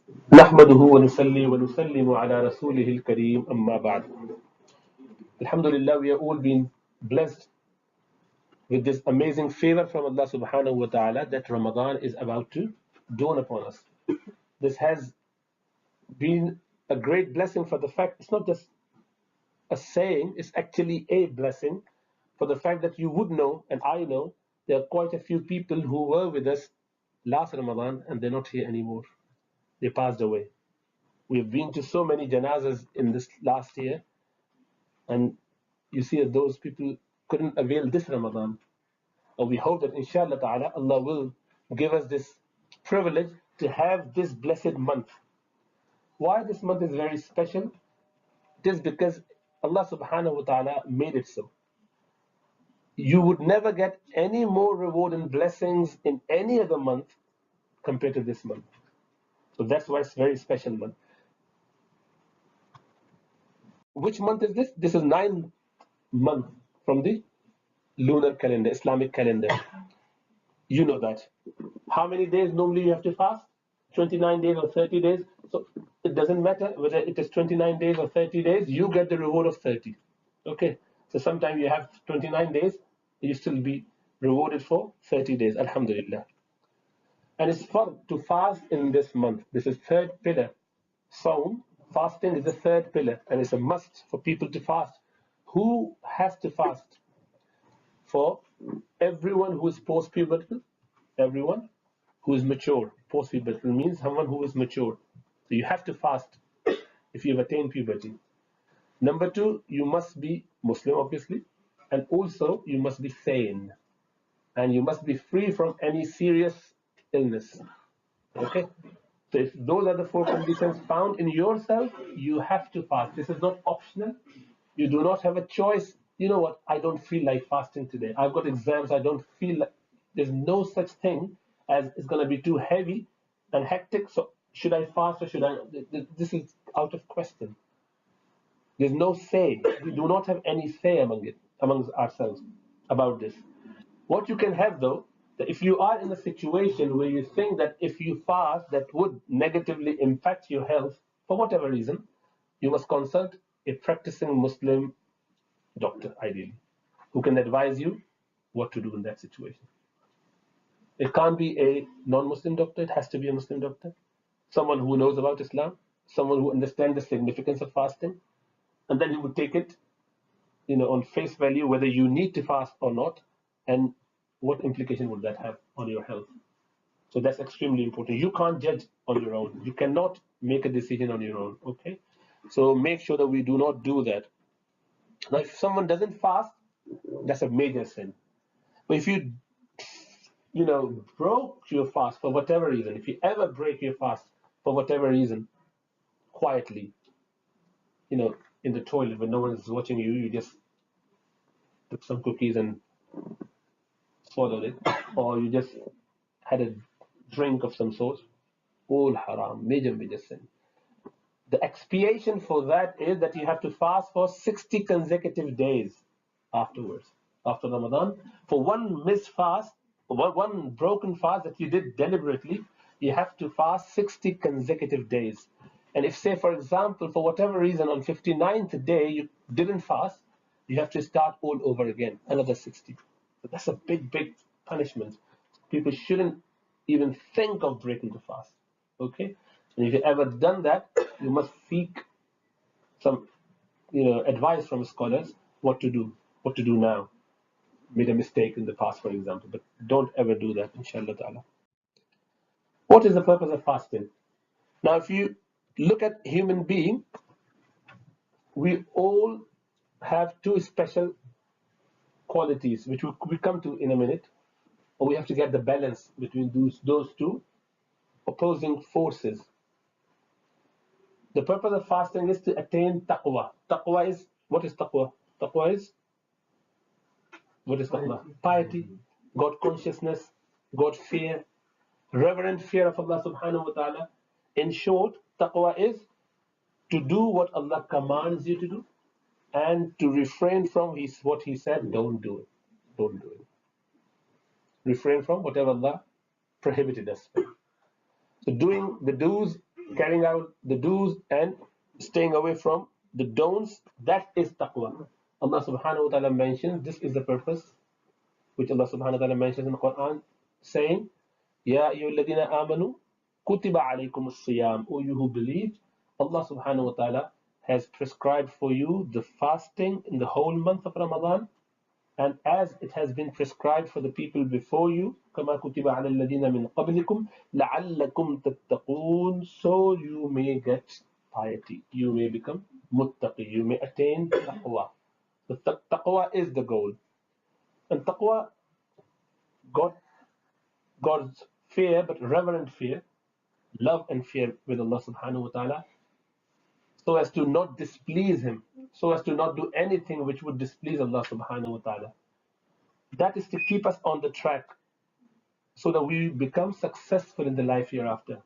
نحمده ونصلي ونسلم على رسوله الكريم أما بعد. Alhamdulillah, we are all being blessed with this amazing favor from Allah subhanahu wa ta'ala that Ramadan is about to dawn upon us. This has been a great blessing for the fact it's not just a saying, it's actually a blessing for the fact that you would know, and I know, there are quite a few people who were with us last Ramadan and they're not here anymore. They passed away. We've been to so many janazas in this last year, and you see that those people couldn't avail this Ramadan. And we hope that inshallah ta'ala Allah will give us this privilege to have this blessed month. Why this month is very special? It is because Allah subhanahu wa ta'ala made it so. You would never get any more reward and blessings in any other month compared to this month. So that's why it's a very special month. Which month is this? This is 9th month from the lunar calendar, Islamic calendar. You know that. How many days normally you have to fast? 29 days or 30 days. So it doesn't matter whether it is 29 days or 30 days, you get the reward of 30. Okay. So sometimes you have 29 days, you still be rewarded for 30 days. Alhamdulillah. And it's fun to fast in this month. This is third pillar. Saum, fasting is the third pillar, and it's a must for people to fast. Who has to fast? For everyone who is post-pubertal, everyone who is mature. Post-pubertal means someone who is mature. So you have to fast if you've attained puberty. Number two, you must be Muslim, obviously, and also you must be sane, and you must be free from any serious illness. Okay? So if those are the four conditions found in yourself, you have to fast. This is not optional. You do not have a choice. You know what? I don't feel like fasting today. I've got exams. I don't feel like. There's no such thing as it's going to be too heavy and hectic. So should I fast or should I? This is out of question. There's no say. We do not have any say amongst ourselves about this. What you can have though, that if you are in a situation where you think that if you fast, that would negatively impact your health for whatever reason, you must consult a practicing Muslim doctor, ideally, who can advise you what to do in that situation. It can't be a non-Muslim doctor, it has to be a Muslim doctor, someone who knows about Islam, someone who understands the significance of fasting, and then you would take it, on face value, whether you need to fast or not, and what implication would that have on your health. So that's extremely important. You can't judge on your own. You cannot make a decision on your own. Okay, so make sure that we do not do that. Now, if someone doesn't fast, that's a major sin. But if broke your fast for whatever reason, if you ever break your fast for whatever reason, quietly, in the toilet when no one is watching you, you just took some cookies and swallowed it, or you just had a drink of some sort, all haram, major sin. The expiation for that is that you have to fast for 60 consecutive days afterwards, after Ramadan. For one missed fast, one broken fast that you did deliberately, you have to fast 60 consecutive days. And if, say, for example, for whatever reason, on 59th day you didn't fast, you have to start all over again, another 60. So that's a big punishment. People shouldn't even think of breaking the fast. Okay? And if you've ever done that, you must seek some advice from scholars what to do now. Made a mistake in the past, for example, but don't ever do that, inshallah ta'ala. What is the purpose of fasting? Now, if you look at human being, we all have two special qualities, which we come to in a minute, or we have to get the balance between those two opposing forces. The purpose of fasting is to attain taqwa. Taqwa is, what is taqwa? Taqwa is, what is taqwa? Piety, God consciousness, God fear, reverent fear of Allah subhanahu wa ta'ala. In short, taqwa is to do what Allah commands you to do and to refrain from what He said, don't do it. Don't do it. Refrain from whatever Allah prohibited us from. So doing the do's carrying out the do's and staying away from the don'ts, that is taqwa. Allah subhanahu wa ta'ala mentions this is the purpose which Allah subhanahu wa ta'ala mentions in the Quran, saying, Ya ayyuhalladhina amanu kutiba alaykum as-siyam. O you who believe, Allah subhanahu wa ta'ala has prescribed for you the fasting in the whole month of Ramadan, and as it has been prescribed for the people before you, كما كتب على الذين من قبلكم لعلكم تتقون, so you may get piety, you may become muttaqi, you may attain taqwa. The taqwa is the goal, and taqwa, God, God's fear, but reverent fear, love and fear with Allah subhanahu wa ta'ala, so as to not displease Him, so as to not do anything which would displease Allah subhanahu wa ta'ala. That is to keep us on the track so that we become successful in the life hereafter.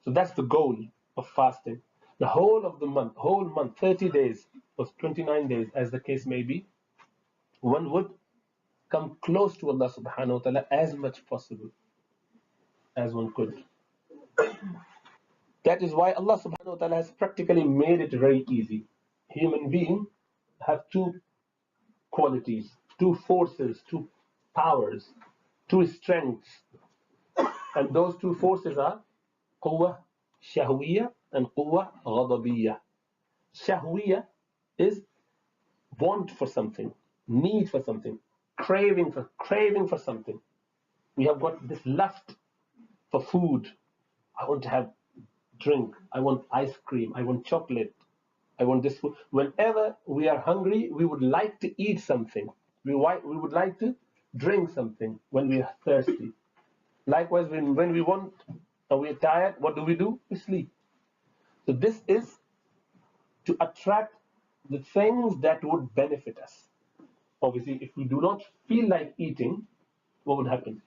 So that's the goal of fasting. The whole of the month, 30 days or 29 days, as the case may be, one would come close to Allah subhanahu wa ta'ala as much possible as one could. That is why Allah subhanahu wa ta'ala has practically made it very easy. Human beings have two qualities, two forces, two powers, two strengths. And those two forces are quwwah shahwiyya and quwwah ghadabiyya. Shahwiyya is want for something, need for something, craving for something. We have got this lust for food. I want to have drink, I want ice cream, I want chocolate, I want this food. Whenever we are hungry, we would like to eat something. We would like to drink something when we are thirsty. Likewise, when we want and we are tired, what do? We sleep. So this is to attract the things that would benefit us. Obviously, if we do not feel like eating, what would happen?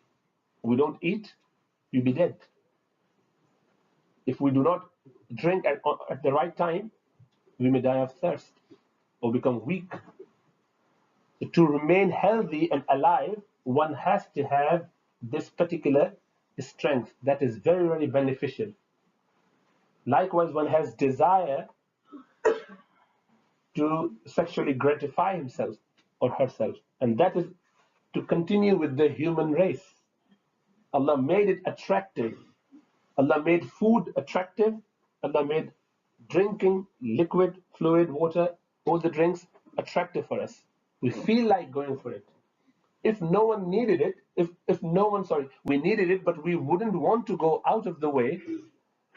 We don't eat, we'll be dead. If we do not drink at the right time, we may die of thirst or become weak. So to remain healthy and alive, one has to have this particular strength that is very, very beneficial. Likewise, one has desire to sexually gratify himself or herself, and that is to continue with the human race. Allah made it attractive. Allah made food attractive. Allah made drinking liquid, fluid, water, all the drinks attractive for us. We feel like going for it. If no one needed it, we needed it, but we wouldn't want to go out of the way,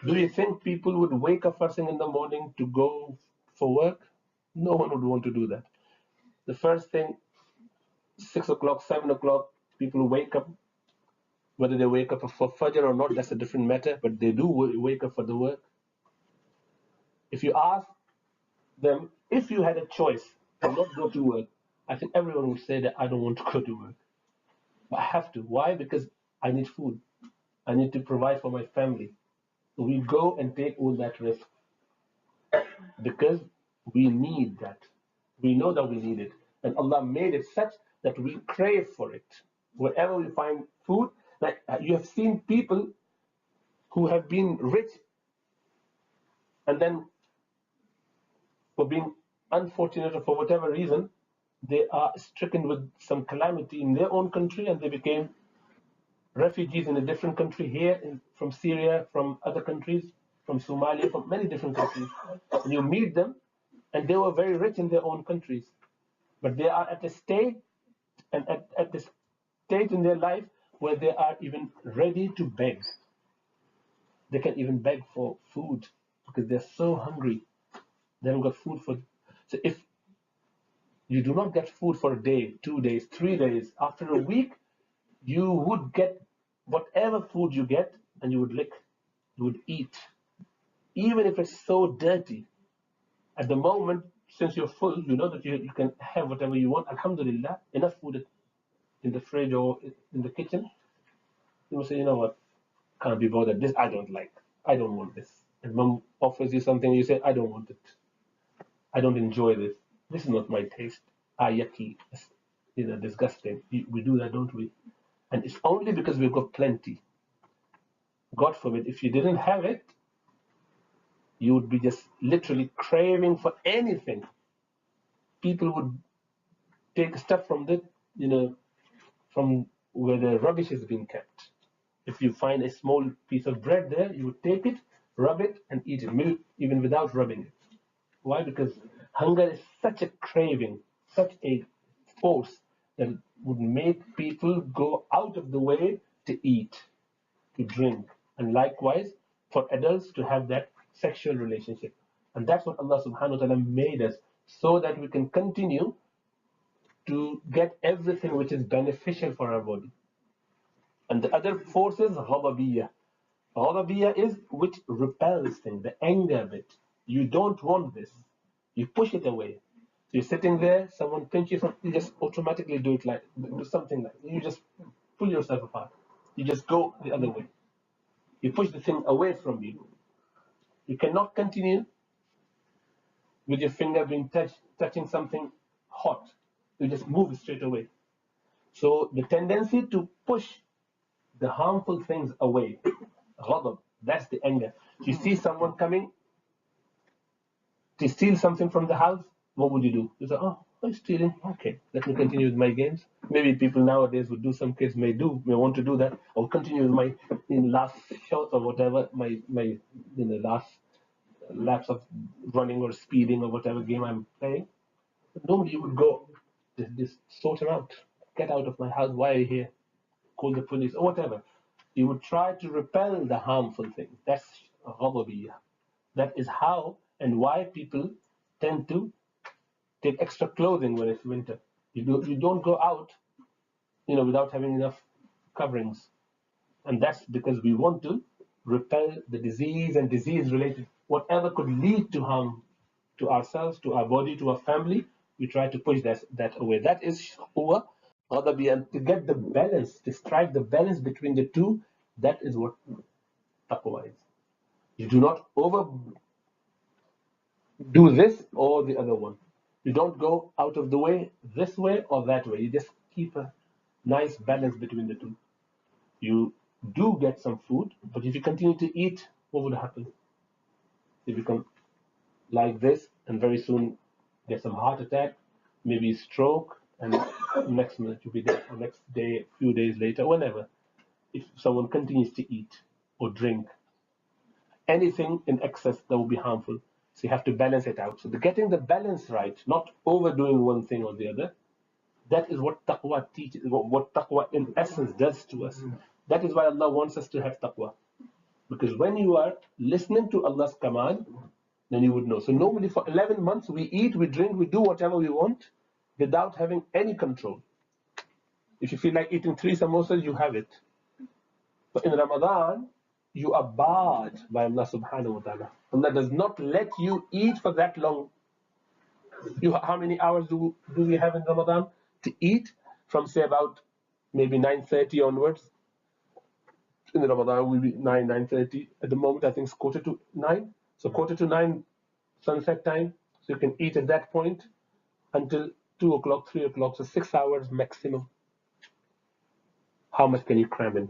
do you think people would wake up first thing in the morning to go for work? No one would want to do that. The first thing, 6 o'clock, 7 o'clock, people wake up. Whether they wake up for Fajr or not, that's a different matter, but they do wake up for the work. If you ask them, if you had a choice to not go to work, I think everyone would say that I don't want to go to work. But I have to. Why? Because I need food. I need to provide for my family. So we go and take all that risk because we need that. We know that we need it. And Allah made it such that we crave for it. Wherever we find food, like you have seen people who have been rich and then for being unfortunate or for whatever reason, they are stricken with some calamity in their own country and they became refugees in a different country here, from Syria, from other countries, from Somalia, from many different countries. And you meet them and they were very rich in their own countries. But they are at a state and at this stage in their life where they are even ready to beg. They can even beg for food because they're so hungry. They haven't got food for. So if you do not get food for a day, 2 days, 3 days, after a week, you would get whatever food you get and you would lick, you would eat. Even if it's so dirty. At the moment, since you're full, you know that you can have whatever you want. Alhamdulillah, enough food in the fridge or in the kitchen. You will say, you know what, can't be bothered. This I don't like. I don't want this. And mom offers you something, you say, I don't want it. I don't enjoy this. This is not my taste. Yucky. Disgusting. We do that, don't we? And it's only because we've got plenty. God forbid, if you didn't have it, you would be just literally craving for anything. People would take stuff from from where the rubbish is being kept. If you find a small piece of bread there, you would take it, rub it, and eat it, maybe even without rubbing it. Why? Because hunger is such a craving, such a force that would make people go out of the way to eat, to drink, and likewise for adults to have that sexual relationship. And that's what Allah subhanahu wa ta'ala made us, so that we can continue to get everything which is beneficial for our body. And the other force is ghadabiyya. Ghadabiyya is which repels things, the anger bit. You don't want this. You push it away. So you're sitting there, someone pinches you, you just automatically do something like you just pull yourself apart. You just go the other way. You push the thing away from you. You cannot continue with your finger being touching something hot. You just move straight away. So the tendency to push the harmful things away, ghadab, that's the anger. If you see someone coming to steal something from the house, what would you do? You say, oh, I'm stealing. Okay, let me continue with my games. Maybe people nowadays would do, some kids may want to do that, or continue with my last shot or whatever, my last laps of running or speeding or whatever game I'm playing. But nobody would go, just sort him out. Get out of my house. Why are you here? Call the police or whatever. You would try to repel the harmful things. That's ghadabiyya. That is how and why people tend to take extra clothing when it's winter. You don't go out, without having enough coverings, and that's because we want to repel the disease and disease-related whatever could lead to harm to ourselves, to our body, to our family. We try to push that away. That is huwa ghadabi, and to get the balance, to strike the balance between the two. That is what taqwa is. You do not overdo this or the other one. You don't go out of the way this way or that way. You just keep a nice balance between the two. You do get some food, but if you continue to eat, what would happen? You become like this, and very soon get some heart attack, maybe stroke, and next minute you'll be dead, or next day, few days later, whenever. If someone continues to eat or drink anything in excess, that will be harmful. So you have to balance it out. So getting the balance right, not overdoing one thing or the other, that is what taqwa teaches, what taqwa in essence does to us. That is why Allah wants us to have taqwa. Because when you are listening to Allah's command, then you would know. So normally for 11 months, we eat, we drink, we do whatever we want without having any control. If you feel like eating 3 samosas, you have it. But in Ramadan, you are barred by Allah subhanahu wa ta'ala. Allah does not let you eat for that long. How many hours do we have in Ramadan to eat? From say about maybe 9:30 onwards. In Ramadan will be 9:30. At the moment, I think it's 8:45. So 8:45 sunset time. So you can eat at that point until 2 o'clock, 3 o'clock. So 6 hours maximum. How much can you cram in?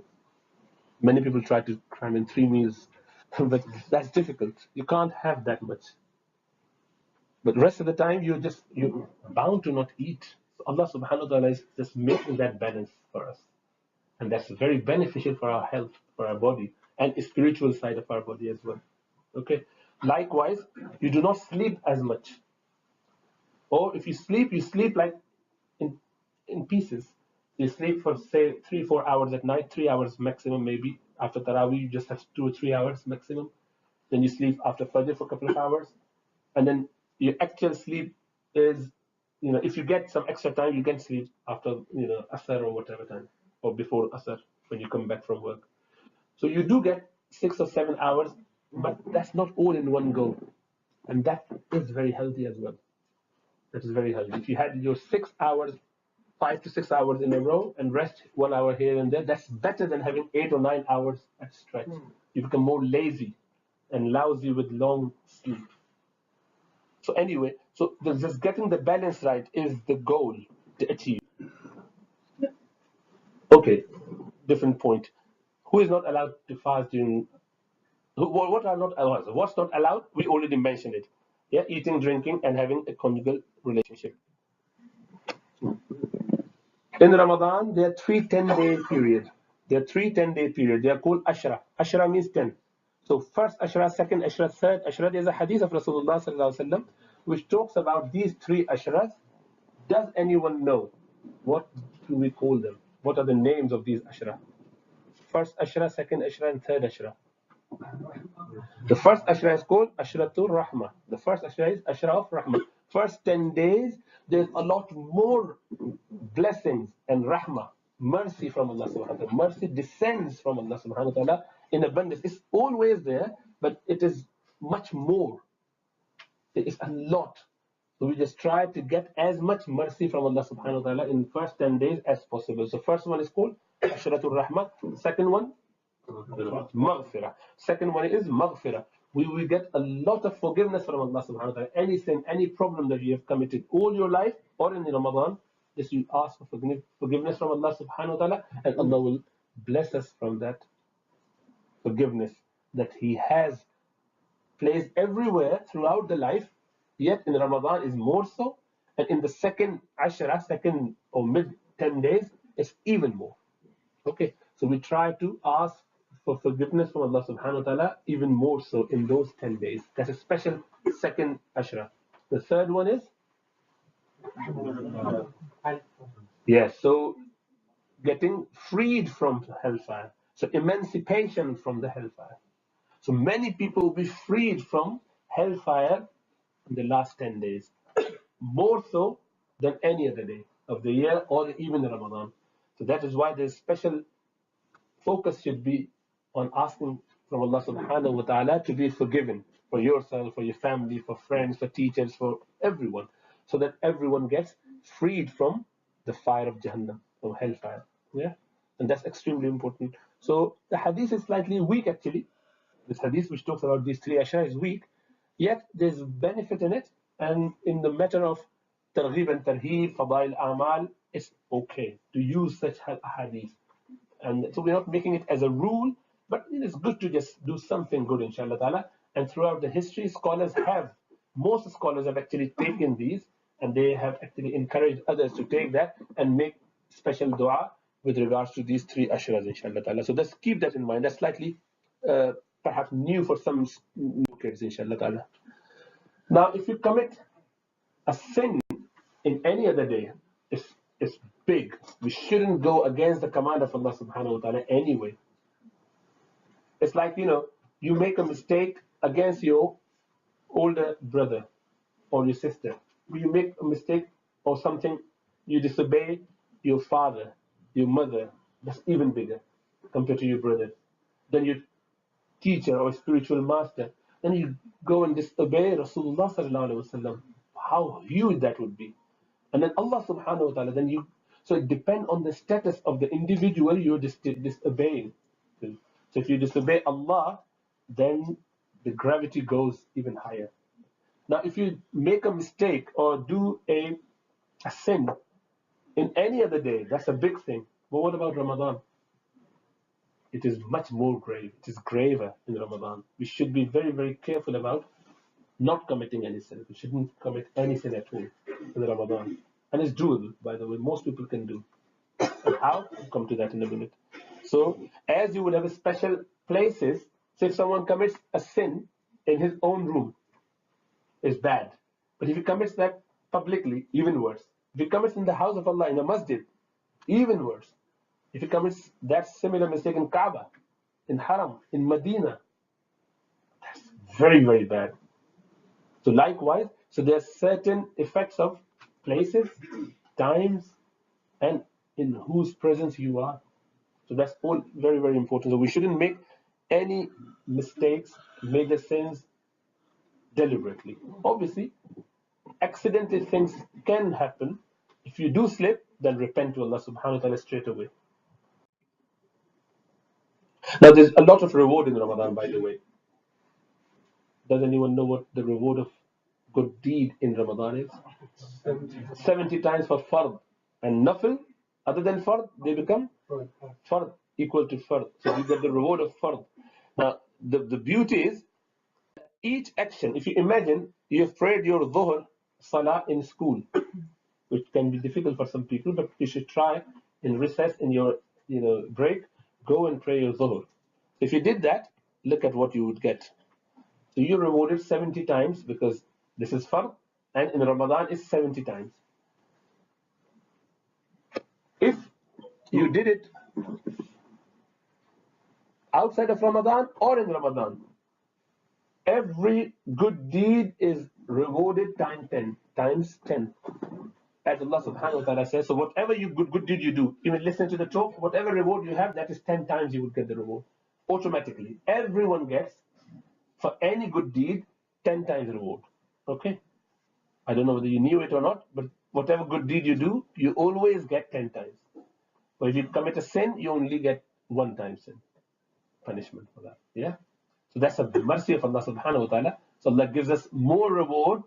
Many people try to cram in 3 meals, but that's difficult. You can't have that much. But the rest of the time, you're bound to not eat. So Allah subhanahu wa ta'ala is just making that balance for us. And that's very beneficial for our health, for our body, and the spiritual side of our body as well. Okay. Likewise, you do not sleep as much. Or if you sleep like in pieces. You sleep for say 3-4 hours at night, 3 hours maximum maybe. After Tarawih, you just have 2 or 3 hours maximum. Then you sleep after Fajr for a couple of hours. And then your actual sleep is, if you get some extra time, you can sleep after, Asr or whatever time, or before Asr when you come back from work. So you do get 6 or 7 hours, but that's not all in one go. And that is very healthy as well. That is very healthy. If you had your 6 hours, 5 to 6 hours in a row and rest 1 hour here and there, that's better than having 8 or 9 hours at stretch. You become more lazy and lousy with long sleep. So anyway, so just getting the balance right is the goal to achieve. Okay, different point. Who is not allowed to fast during What are not allowed? What's not allowed? We already mentioned it. Yeah, eating, drinking, and having a conjugal relationship. In Ramadan, there are 10-day periods. There are 10-day periods. They are called Ashra. Ashra means 10. So first Ashra, second Ashra, third Ashra. There's a hadith of Rasulullah sallallahu alaihi wasallam which talks about these 3 Ashras. Does anyone know what do we call them? What are the names of these Ashra? First Ashra, second Ashra, and third Ashra. The first Ashra is called Ashratul Rahmah. The first Ashra is Ashra of Rahmah. First 10 days, there's a lot more blessings and Rahmah, mercy from Allah subhanahu wa ta'ala. Mercy descends from Allah subhanahu wa ta'ala in abundance. It's always there, but it is much more. It is a lot. So we just try to get as much mercy from Allah subhanahu wa ta'ala in the first 10 days as possible. So first one is called Ashratul Rahmah. Second one, Maghfirah. Second one is Maghfirah. We will get a lot of forgiveness from Allah subhanahu wa ta'ala. Any sin, any problem that you have committed all your life or in Ramadan, just you ask for forgiveness from Allah subhanahu wa ta'ala, and Allah will bless us from that forgiveness that He has placed everywhere throughout the life, yet in Ramadan is more so, and in the second Ashra, second or mid 10 days, it's even more. Okay, so we try to ask for forgiveness from Allah subhanahu wa ta'ala even more so in those 10 days. That's a special second Ashra. The third one is? Yes, so getting freed from hellfire. So emancipation from the hellfire. So many people will be freed from hellfire in the last 10 days. More so than any other day of the year or even Ramadan. So that is why there's special focus should be on asking from Allah subhanahu wa ta'ala to be forgiven for yourself, for your family, for friends, for teachers, for everyone, so that everyone gets freed from the fire of Jahannam, from hellfire. Yeah, and that's extremely important. So the hadith is slightly weak actually. This hadith which talks about these 3 ashra is weak, yet there's benefit in it, and in the matter of targhib and tarheeb, fadail amal, it's okay to use such hadith. And so we're not making it as a rule, but it is good to just do something good, inshallah ta'ala. And throughout the history, most scholars have actually taken these, and they have actually encouraged others to take that and make special dua with regards to these 3 ashras, inshallah ta'ala. So let's keep that in mind. That's slightly perhaps new for some new kids, inshallah ta'ala. Now, if you commit a sin in any other day, it's big. We shouldn't go against the command of Allah subhanahu wa ta'ala anyway. It's like, you make a mistake against your older brother or your sister. You make a mistake or something, you disobey your father, your mother. That's even bigger compared to your brother. Then your teacher or spiritual master. Then you go and disobey Rasulullah sallallahu alaihi wasallam. How huge that would be. And then Allah subhanahu wa ta'ala, so it depends on the status of the individual you're disobeying. So if you disobey Allah, then the gravity goes even higher. Now, if you make a mistake or do a sin in any other day, that's a big thing. But what about Ramadan? It is much more grave. It is graver in Ramadan. We should be very, very careful about not committing any sin. We shouldn't commit any sin at all in Ramadan. And it's doable, by the way. Most people can do. And how? We'll come to that in a minute. So, as you would have special places, so if someone commits a sin in his own room, it's bad. But if he commits that publicly, even worse. If he commits in the house of Allah, in a masjid, even worse. If he commits that similar mistake in Kaaba, in Haram, in Medina, that's very, very bad. So likewise, so there are certain effects of places, times, and in whose presence you are. So that's all very, very important. So we shouldn't make any mistakes, major sins deliberately. Obviously, accidental things can happen. If you do slip, then repent to Allah subhanahu wa ta'ala straight away. Now there's a lot of reward in Ramadan, by the way. Does anyone know what the reward of good deed in Ramadan is? 70 times for fard. And nafil, other than fard, they become fard, equal to fard. So you get the reward of fard. Now, the beauty is each action. If you imagine you have prayed your dhuhr salah in school, which can be difficult for some people, but you should try in recess in your break, go and pray your dhuhr. If you did that, look at what you would get. So you're rewarded 70 times because this is fard, and in Ramadan is 70 times. If you did it outside of Ramadan or in Ramadan, every good deed is rewarded times 10. As Allah subhanahu wa ta'ala says, so whatever good deed you do, even listen to the talk, whatever reward you have, that is 10 times you would get the reward. Automatically. Everyone gets, for any good deed, 10 times reward. Okay? I don't know whether you knew it or not, but whatever good deed you do, you always get 10 times. But if you commit a sin, you only get 1 time sin. Punishment for that. Yeah? So that's the mercy of Allah subhanahu wa ta'ala. So Allah gives us more reward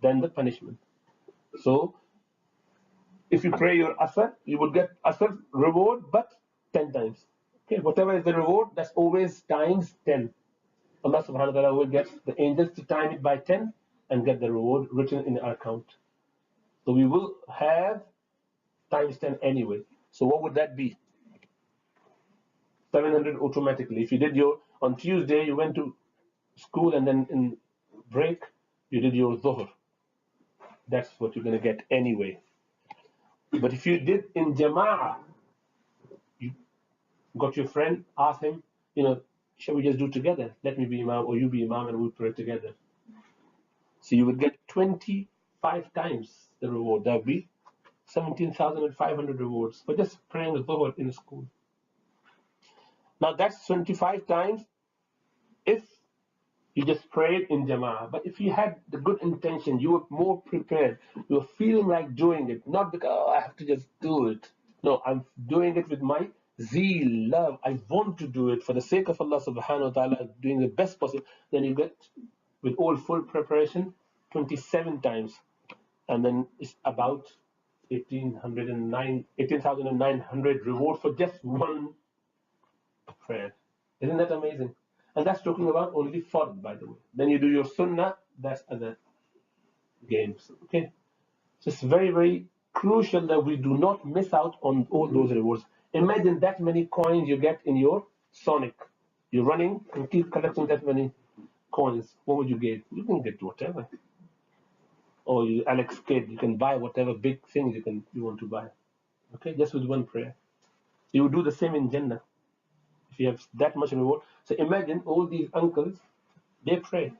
than the punishment. So if you pray your asr, you would get asr reward, but 10 times. Okay, whatever is the reward, that's always times 10. Allah subhanahu wa ta'ala will get the angels to time it by 10 and get the reward written in our account. So we will have times 10 anyway. So what would that be? 700 automatically. If you did on Tuesday, you went to school and then in break, you did your dhuhr. That's what you're going to get anyway. But if you did in jama'ah, you got your friend, ask him, shall we just do together? Let me be imam or you be imam and we'll pray together. So you would get 25 times the reward. That would be 17,500 rewards for just praying the dhuhr in school. Now that's 25 times if you just prayed in jama'ah. But if you had the good intention, you were more prepared, you were feeling like doing it, not because, I have to just do it. No, I'm doing it with my zeal, love. I want to do it for the sake of Allah subhanahu wa ta'ala, doing the best possible. Then you get, with all full preparation, 27 times. And then it's about 18,900 reward for just one prayer. Isn't that amazing? And that's talking about only fard, by the way. Then you do your sunnah, that's other games. Okay? So it's very, very crucial that we do not miss out on all those rewards. Imagine that many coins you get in your Sonic. You're running and keep collecting that many coins. What would you get? You can get whatever. Or you Alex Kidd, you can buy whatever big things you want to buy. Okay? Just with one prayer. You would do the same in Jannah. If you have that much reward. So imagine all these uncles, they pray.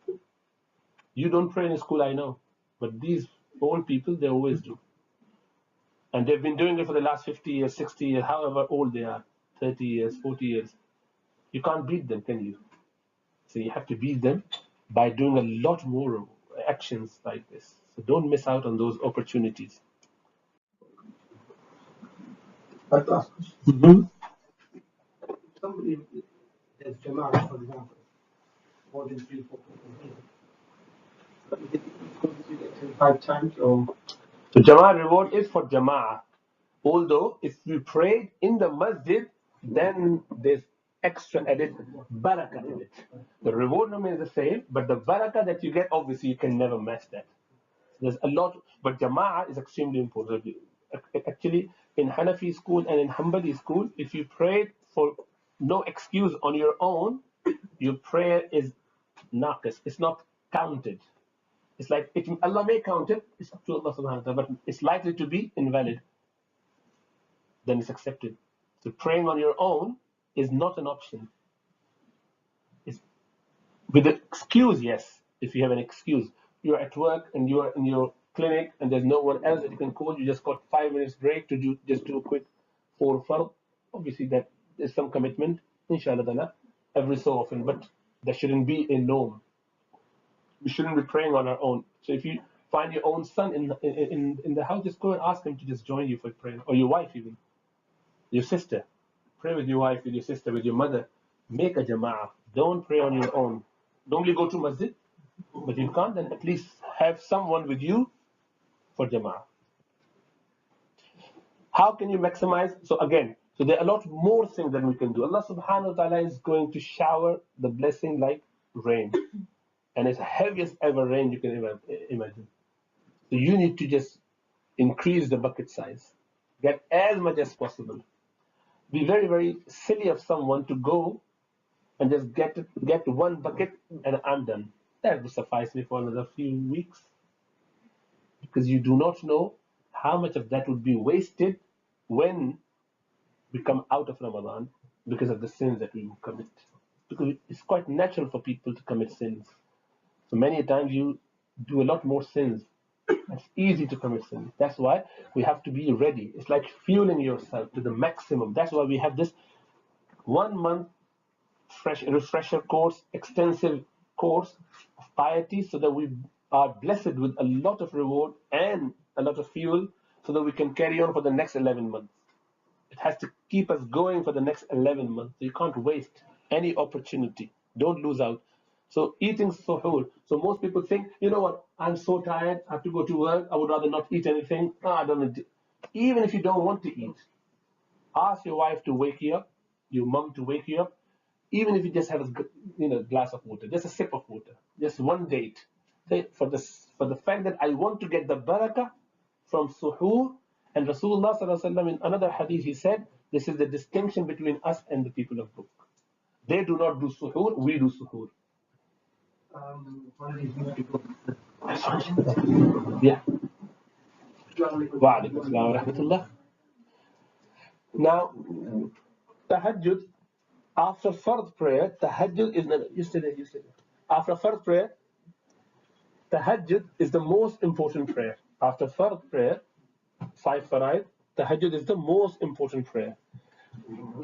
You don't pray in school, I know. But these old people, they always do. And they've been doing it for the last 50 years, 60 years, however old they are, 30 years, 40 years. You can't beat them, can you? So you have to beat them by doing a lot more actions like this. So don't miss out on those opportunities. Somebody does Jama'ah, for example, more than 3-4 people. But is it going to get 25 times or? So Jama'ah reward is for Jama'ah. Although if we prayed in the masjid, then there's extra added barakah in it. The reward remains the same, but the barakah that you get, obviously you can never match that. There's a lot, but Jama'ah is extremely important. Actually, in Hanafi school and in Hanbali school, if you prayed for no excuse on your own, your prayer is naqis. It's not counted. It's like Allah may count it, it's up to Allah subhanahu wa ta'ala, but it's likely to be invalid. Then it's accepted. So praying on your own is not an option. It's with an excuse, yes. If you have an excuse, you're at work and you're in your clinic and there's no one else that you can call, you just got 5 minutes break to do a quick 4 fard. Obviously that there's some commitment, inshallah, every so often, but there shouldn't be a norm. We shouldn't be praying on our own. So if you find your own son in the house, just go and ask him to just join you for prayer, or your wife even. Your sister, pray with your wife, with your sister, with your mother. Make a jama'ah. Don't pray on your own. Normally go to masjid, but you can't, then at least have someone with you for jama'ah. How can you maximize? So again, So there are a lot more things that we can do. Allah subhanahu wa ta'ala is going to shower the blessing like rain. And it's the heaviest ever rain you can imagine. So you need to just increase the bucket size. Get as much as possible. Be very, very silly of someone to go and just get one bucket and I'm done. That will suffice me for another few weeks. Because you do not know how much of that would be wasted when we come out of Ramadan because of the sins that we will commit. Because it's quite natural for people to commit sins. So many times you do a lot more sins. It's easy to commit sins. That's why we have to be ready. It's like fueling yourself to the maximum. That's why we have this 1 month refresher course, extensive course of piety, so that we are blessed with a lot of reward and a lot of fuel, so that we can carry on for the next 11 months. It has to keep us going for the next 11 months. You can't waste any opportunity. Don't lose out. So eating suhoor. So most people think, you know what, I'm so tired, I have to go to work, I would rather not eat anything. No, I don't need to. Even if you don't want to eat, ask your wife to wake you up, your mom to wake you up, even if you just have a glass of water, just a sip of water, just one date. Say, for the fact that I want to get the barakah from suhoor. And Rasulullah sallallahu alaihi wasallam in another hadith, he said, this is the distinction between us and the people of book. They do not do suhoor, we do suhoor. One of these new people. Yeah. Wa alaikum assalam wa rahmatullah. Now, tahajjud, after fard prayer, tahajjud is not, you said it. After fard prayer, tahajjud is the most important prayer. After fard prayer, 5 faraid, tahajjud is the most important prayer.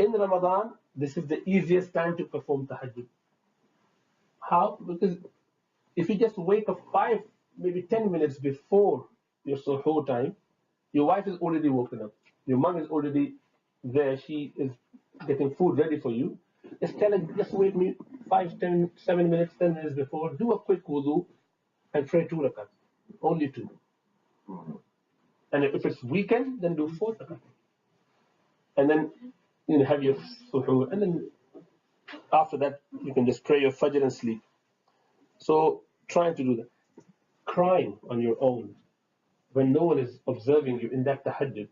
In Ramadan, this is the easiest time to perform tahajjud. How? Because if you just wake up 5, maybe 10 minutes before your suhoor time, your wife is already woken up. Your mom is already there. She is getting food ready for you. Just tell her, just wake me 5, 10, 7 minutes, 10 minutes before. Do a quick wudu and pray 2 rakat. Only 2. And if it's weekend, then do 4 rakat. And then have your suhoor. And then after that, you can just pray your fajr and sleep. So trying to do that. Crying on your own when no one is observing you in that tahajjud,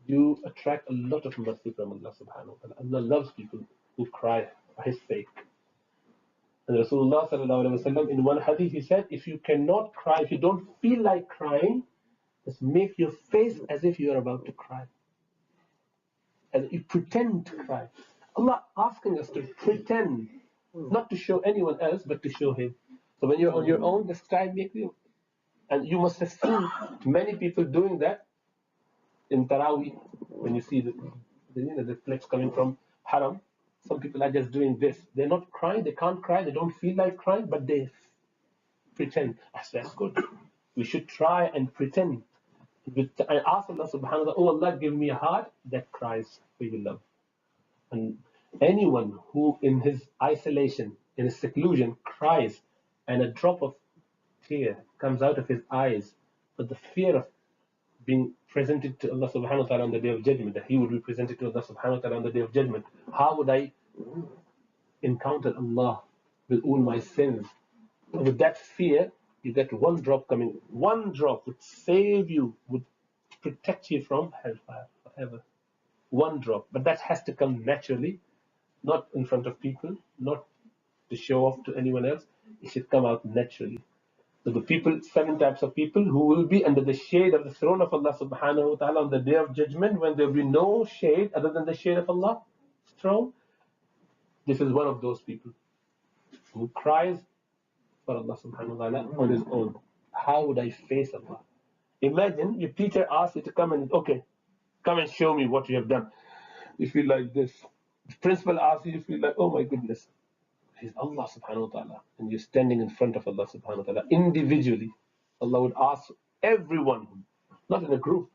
you attract a lot of mercy from Allah subhanahu wa ta'ala. Allah loves people who cry for His sake. And Rasulullah sallallahu alaihi wasallam in one hadith, he said, if you cannot cry, if you don't feel like crying, just make your face as if you are about to cry. And you pretend to cry. Allah asking us to pretend, not to show anyone else, but to show Him. So when you're on your own, just try and make you. And you must have seen many people doing that in Taraweeh, when you see the flags coming from Haram. Some people are just doing this. They're not crying, they can't cry, they don't feel like crying, but they pretend. That's good. We should try and pretend. I ask Allah subhanahu wa ta'ala, oh Allah, give me a heart that cries for your love. And anyone who in his isolation, in his seclusion, cries and a drop of tear comes out of his eyes, but the fear of being presented to Allah subhanahu wa ta'ala on the day of judgment, that he would be presented to Allah subhanahu wa ta'ala on the day of judgment. How would I encounter Allah with all my sins? And with that fear, you get one drop coming. One drop would save you, would protect you from hellfire forever. One drop. But that has to come naturally, not in front of people, not to show off to anyone else. It should come out naturally. So the people, 7 types of people who will be under the shade of the throne of Allah subhanahu wa ta'ala on the day of judgment, when there will be no shade other than the shade of Allah's throne. This is one of those people who cries for Allah subhanahu wa ta'ala on his own. How would I face Allah? Imagine your teacher asks you to come and, okay, come and show me what you have done. You feel like this. The principal asks you, you feel like, oh my goodness. He's Allah subhanahu wa ta'ala, and you're standing in front of Allah subhanahu wa ta'ala individually. Allah would ask everyone, not in a group,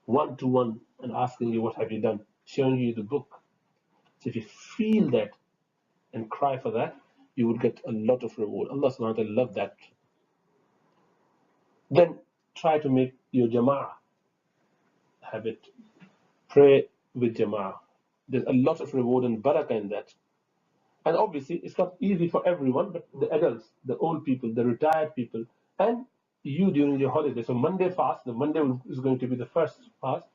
1-to-1, and asking you, what have you done? Showing you the book. So if you feel that and cry for that, you would get a lot of reward. Allah subhanahu wa ta'ala love that. Then try to make your jama'ah habit. Pray with Jama'ah. There's a lot of reward and barakah in that. And obviously, it's not easy for everyone, but the adults, the old people, the retired people, and you during your holiday. So Monday fast, the Monday is going to be the first fast.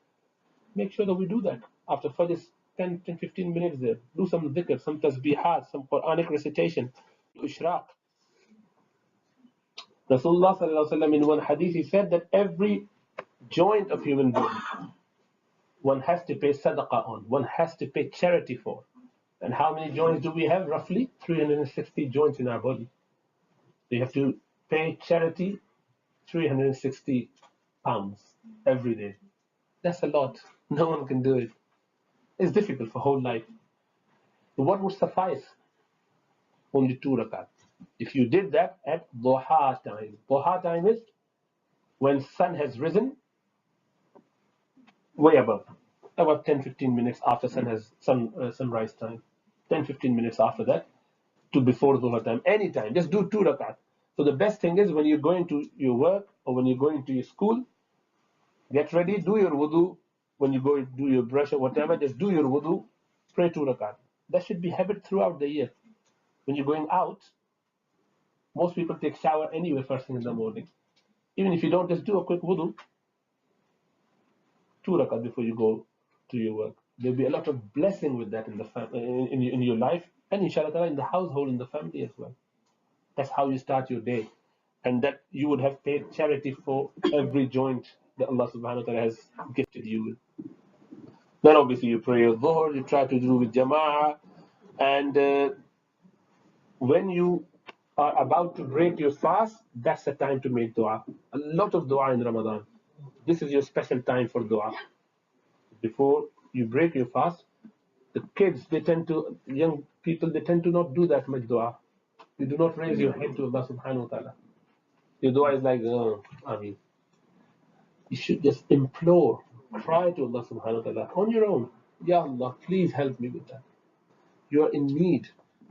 Make sure that we do that. After Fajr, 10, 15 minutes there. Do some dhikr, some tasbihat, some Quranic recitation, ishraq. Rasulullah sallallahu alaihi wasallam in one hadith, he said that every joint of human being, one has to pay sadaqah on, one has to pay charity for. And how many joints do we have? Roughly 360 joints in our body. So you have to pay charity 360 pounds every day. That's a lot. No one can do it. It's difficult for whole life. But what would suffice? Only 2 rakat. If you did that at duha time. Duha time is when sun has risen way above. About 10-15 minutes after sunrise time. 10-15 minutes after that to before Dhuhr time. Anytime. Just do 2 rakat. So the best thing is when you're going to your work or when you're going to your school, get ready, do your wudu. When you go do your brush or whatever, just do your wudu, pray 2 rakat. That should be habit throughout the year. When you're going out, most people take shower anyway first thing in the morning. Even if you don't, just do a quick wudu, 2 rakat before you go to your work. There'll be a lot of blessing with that in the in your life, and inshallah in the household, in the family as well. That's how you start your day, and that you would have paid charity for every joint that Allah subhanahu wa ta'ala has gifted you with. Then obviously you pray your dhuhr, you try to do with jama'ah, and when you are about to break your fast, that's the time to make dua. A lot of dua in Ramadan. This is your special time for dua. Before you break your fast, the kids, young people, they tend to not do that much dua. You do not raise your head to Allah subhanahu wa ta'ala. Your dua is like, Ameen. You should just implore, cry to Allah subhanahu wa ta'ala on your own. Ya Allah, please help me with that. You are in need.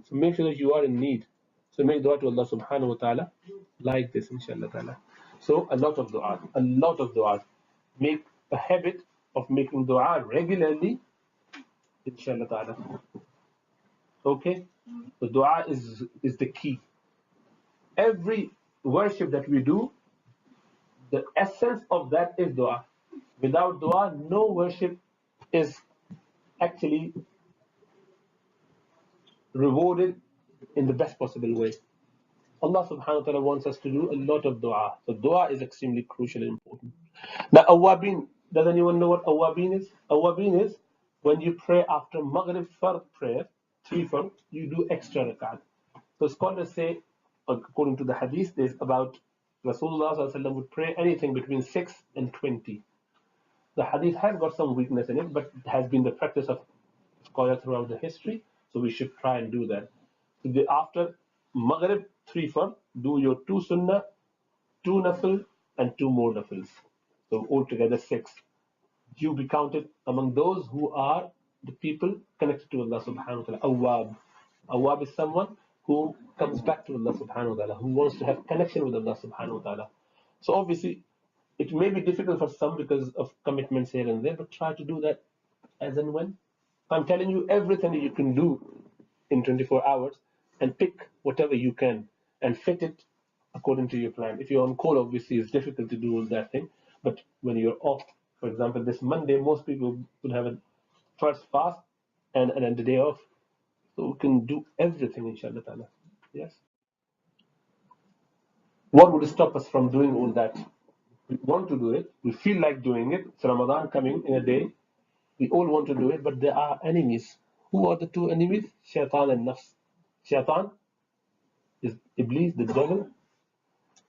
So make sure that you are in need. So make dua to Allah subhanahu wa ta'ala like this, inshallah ta'ala. So a lot of dua. Make a habit of making dua regularly, inshallah ta'ala. Okay? So dua is the key. Every worship that we do, the essence of that is dua. Without dua, no worship is actually rewarded in the best possible way. Allah subhanahu wa ta'ala wants us to do a lot of dua. So dua is extremely crucial and important. Now awabin, does anyone know what awabin is? Awabin is when you pray after Maghrib Fard prayer, 3 Fard, you do extra rakat. So scholars say, according to the hadith, there's about Rasulullah sallallahu alaihi wasallam would pray anything between 6 and 20. The hadith has got some weakness in it, but it has been the practice of scholars throughout the history, so we should try and do that. So after Maghrib 3 Fard, do your 2 sunnah, 2 nafil, and 2 more nafils. So altogether 6. You be counted among those who are the people connected to Allah subhanahu wa ta'ala. Awwab. Awwab is someone who comes back to Allah subhanahu wa ta'ala, who wants to have connection with Allah subhanahu wa ta'ala. So obviously, it may be difficult for some because of commitments here and there, but try to do that as and when. I'm telling you everything that you can do in 24 hours and pick whatever you can and fit it according to your plan. If you're on call, obviously it's difficult to do all that thing, but when you're off, for example, this Monday, most people would have a first fast and then the day off. So we can do everything, inshallah ta'ala. Yes. What would stop us from doing all that? We want to do it. We feel like doing it. It's Ramadan coming in a day. We all want to do it, but there are enemies. Who are the 2 enemies? Shaitan and Nafs. Shaitan is Iblis, the devil,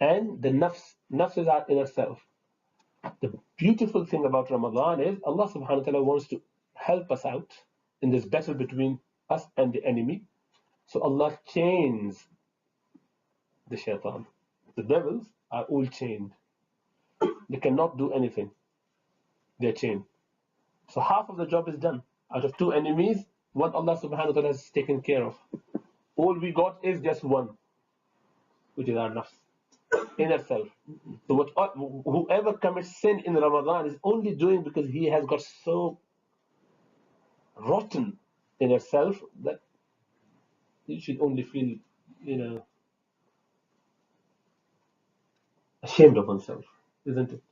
and the Nafs. Nafs is our inner self. The beautiful thing about Ramadan is Allah subhanahu wa ta'ala wants to help us out in this battle between us and the enemy. So Allah chains the shaitan. The devils are all chained. They cannot do anything. They're chained. So half of the job is done. Out of 2 enemies, one Allah subhanahu wa ta'ala has taken care of. All we got is just one, which is our nafs, inner self. So whoever commits sin in Ramadan is only doing because he has got so rotten inner self that you should only feel, ashamed of oneself, isn't it?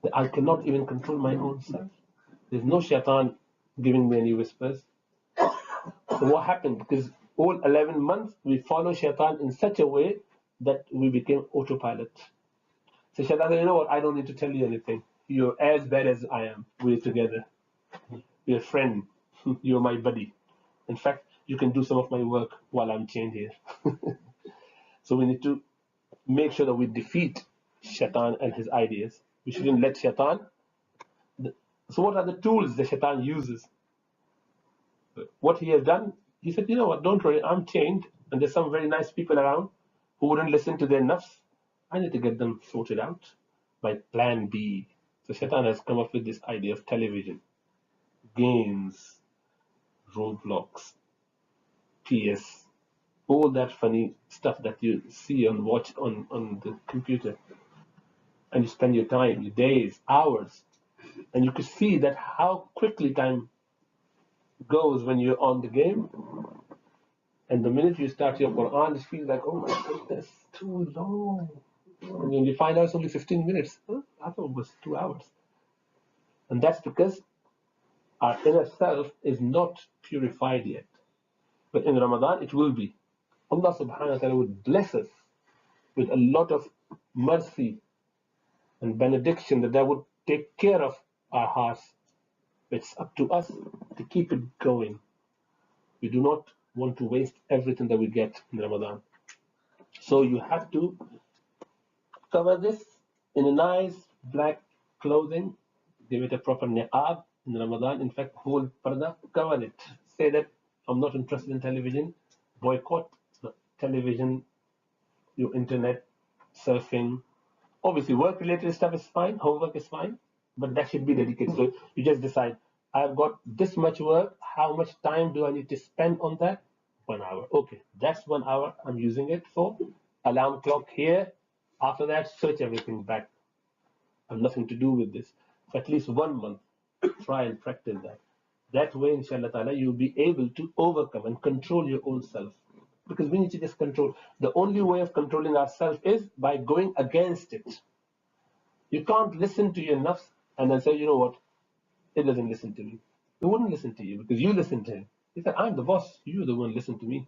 That I cannot even control my own self. There's no shaitan giving me any whispers. So what happened? Because all 11 months we follow shaitan in such a way that we became autopilot. So shaitan said, you know what? I don't need to tell you anything. You're as bad as I am. We're together. You're a friend. You're my buddy. In fact, you can do some of my work while I'm chained here. So we need to make sure that we defeat shaitan and his ideas. We shouldn't let shaitan. So what are the tools the shaitan uses? What he has done, he said, you know what, don't worry, I'm chained, and there's some very nice people around who wouldn't listen to their nafs. I need to get them sorted out by plan B. So Shaitan has come up with this idea of television, games, Roblox, PS, all that funny stuff that you see and watch on the computer. And you spend your time, your days, hours, and you could see that how quickly time goes when you're on the game. And the minute you start your Quran, it feels like, oh my goodness, too long. And when you find out it's only 15 minutes, I thought it was 2 hours. And that's because our inner self is not purified yet. But in Ramadan, it will be. Allah subhanahu wa ta'ala would bless us with a lot of mercy and benediction that would take care of our hearts. It's up to us to keep it going. We do not want to waste everything that we get in Ramadan. So you have to cover this in a nice black clothing, give it a proper niqab in Ramadan. In fact, whole parda, cover it. Say that I'm not interested in television, boycott television, your internet, surfing. Obviously, work related stuff is fine, homework is fine, but that should be dedicated. So you just decide, I've got this much work, how much time do I need to spend on that? 1 hour. Okay, that's 1 hour I'm using it for. Alarm clock here. After that, switch everything back. I have nothing to do with this. For at least 1 month, try and practice that. That way, inshallah ta'ala, you'll be able to overcome and control your own self. Because we need to just control. The only way of controlling ourselves is by going against it. You can't listen to your nafs and then say, you know what, it doesn't listen to me. It wouldn't listen to you because you listen to him. He said, I'm the boss. You're the one listen to me.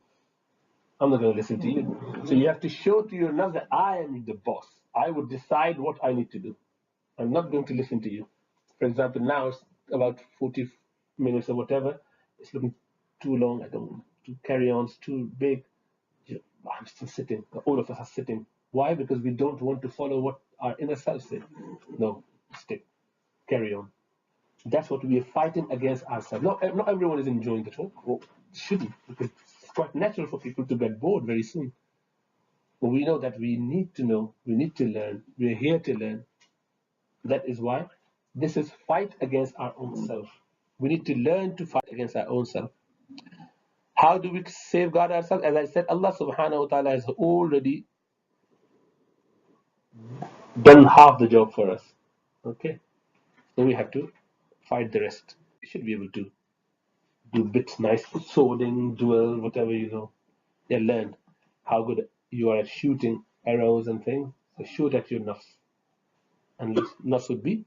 I'm not going to listen to you. So you have to show to your nafs that I am the boss. I would decide what I need to do. I'm not going to listen to you. For example, now it's about 40 minutes or whatever. It's looking too long. I don't want to carry on. It's too big. I'm still sitting. All of us are sitting. Why? Because we don't want to follow what our inner self says. No, stick. Carry on. That's what we are fighting against ourselves. Not everyone is enjoying the talk. Well, shouldn't, because it's quite natural for people to get bored very soon. But we know that we need to know, we need to learn. We're here to learn. That is why this is fight against our own self. We need to learn to fight against our own self. How do we safeguard ourselves? As I said, Allah subhanahu wa ta'ala has already done half the job for us. Okay? So we have to fight the rest. We should be able to do bits nice swording, duel, whatever you know. They learn how good you are at shooting arrows and things. So shoot at your nafs. And nafs would be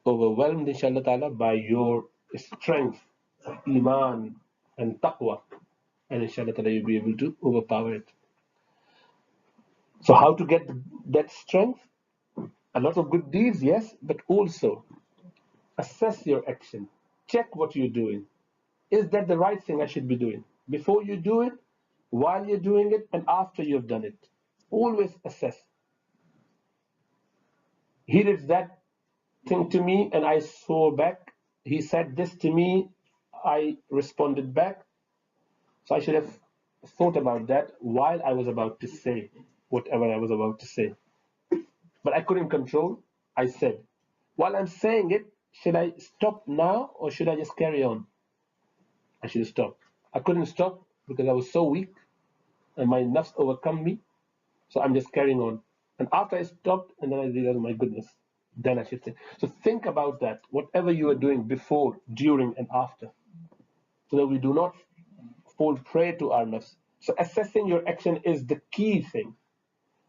overwhelmed, inshallah ta'ala, by your strength of iman and taqwa. And inshallah ta'ala, you'll be able to overpower it. So how to get that strength? A lot of good deeds, yes, but also assess your action. Check what you're doing. Is that the right thing I should be doing? Before you do it, while you're doing it, and after you've done it. Always assess. He did that thing to me and I swore back. He said this to me, I responded back. So I should have thought about that while I was about to say whatever I was about to say. But I couldn't control. I said, while I'm saying it, should I stop now or should I just carry on? I should have stopped. I couldn't stop because I was so weak and my nafs overcome me. So I'm just carrying on. And after I stopped, and then I realized, my goodness, Then I should think. So think about that. Whatever you are doing before, during, and after, so that we do not fall prey to our nafs. So assessing your action is the key thing.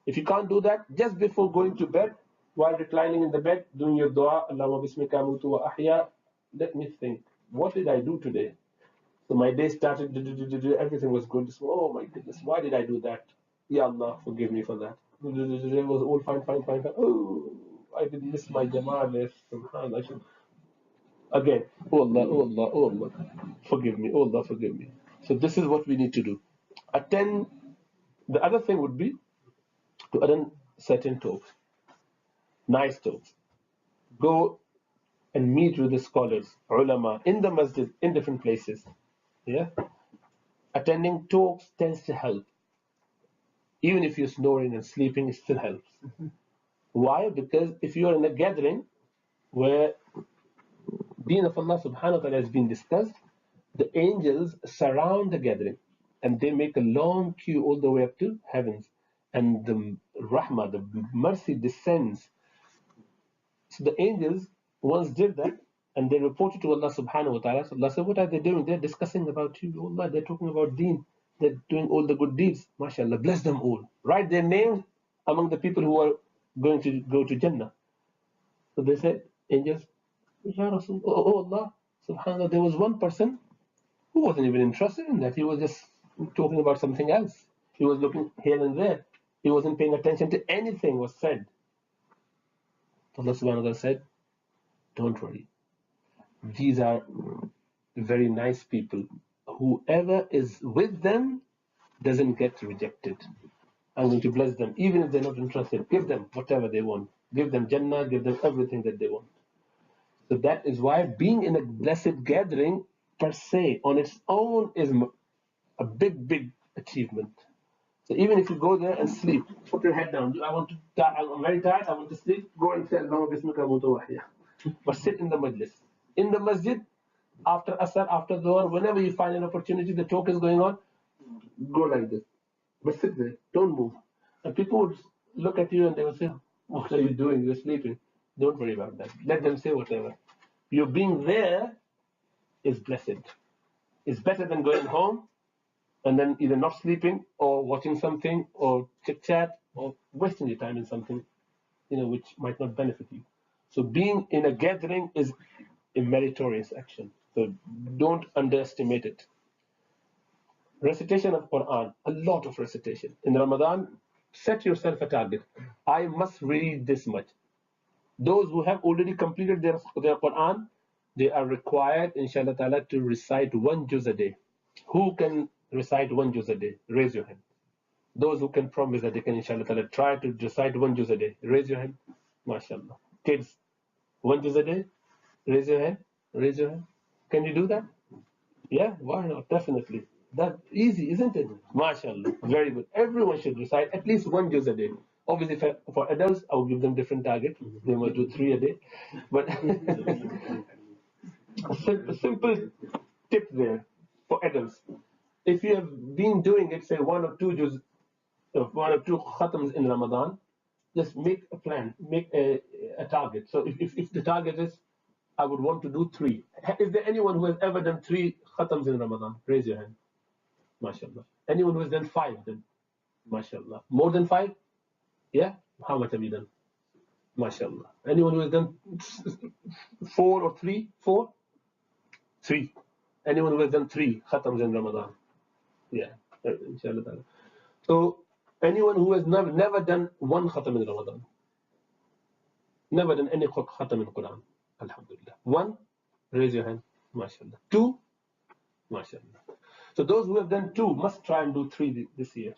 If you can't do that, just before going to bed, while reclining in the bed, doing your dua, Allahumma bismika amutu wa ahya, let me think, what did I do today? So my day started, everything was good. So, oh my goodness, why did I do that? Ya Allah, forgive me for that. It was all fine, fine, fine, fine. Oh, I did miss my Jama'ah. Subhanallah. Again, oh Allah, oh Allah, oh Allah, forgive me, oh Allah, forgive me. So this is what we need to do. Attend. The other thing would be to attend certain talks, nice talks. Go and meet with the scholars, ulama, in the masjid, in different places. Yeah, attending talks tends to help. Even if you're snoring and sleeping, it still helps. Why? Because if you are in a gathering where Deen of Allah subhanahu wa ta'ala has been discussed, the angels surround the gathering and they make a long queue all the way up to heavens. And the rahmah, the mercy descends. So the angels once did that and they reported to Allah subhanahu wa ta'ala. So Allah said, what are they doing? They're discussing about you. Oh Allah, they're talking about deen. They're doing all the good deeds. MashaAllah, bless them all. Write their names among the people who are going to go to Jannah. So they said, angels, Ya Rasul, oh Allah, subhanAllah, there was one person who wasn't even interested in that. He was just talking about something else. He was looking here and there. He wasn't paying attention to anything was said. Allah subhanahu wa ta'ala said, don't worry. These are very nice people. Whoever is with them doesn't get rejected. I'm going to bless them, even if they're not interested. Give them whatever they want. Give them Jannah, give them everything that they want. So that is why being in a blessed gathering per se on its own is a big, big achievement. So even if you go there and sleep, put your head down. I'm very tired, I want to sleep. Go and say, Allahumma bismika amutu wa ahya. But sit in the majlis. In the masjid, after Asr, after Dhuhr, whenever you find an opportunity, the talk is going on, go like this. But sit there, don't move. And people would look at you and they will say, what are you doing? You're sleeping. Don't worry about that. Let them say whatever. Your being there is blessed. It's better than going home and then either not sleeping or watching something or chit chat or wasting your time in something, which might not benefit you. So being in a gathering is a meritorious action. So don't underestimate it. Recitation of Quran, a lot of recitation. In Ramadan, set yourself a target. I must read this much. Those who have already completed their Quran, they are required, inshallah ta'ala, to recite one juz a day. Who can recite one juz a day? Raise your hand. Those who can promise that they can, inshallah ta'ala, try to recite one juz a day. Raise your hand. MashaAllah. Kids, one juz a day? Raise your hand. Raise your hand. Can you do that? Yeah, why not? Definitely. That's easy, isn't it? MashaAllah. Very good. Everyone should recite at least one juz a day. Obviously, for adults, I will give them different target. They must do 3 a day. But a simple tip there for adults. If you have been doing it, say one or two khatams in Ramadan, just make a plan, make a target. So if the target is, I would want to do 3. Is there anyone who has ever done 3 khatams in Ramadan? Raise your hand. MashaAllah. Anyone who has done 5 then? MashaAllah. More than 5? Yeah? How much have you done? MashaAllah. Anyone who has done 4 or 3? 4? 3. Anyone who has done 3 khatams in Ramadan? Yeah. Inshallah. So anyone who has never done 1 khatam in Ramadan? Never done any khatam in Quran? Alhamdulillah. 1? Raise your hand. MashaAllah. 2? MashaAllah. So those who have done 2 must try and do 3 this year.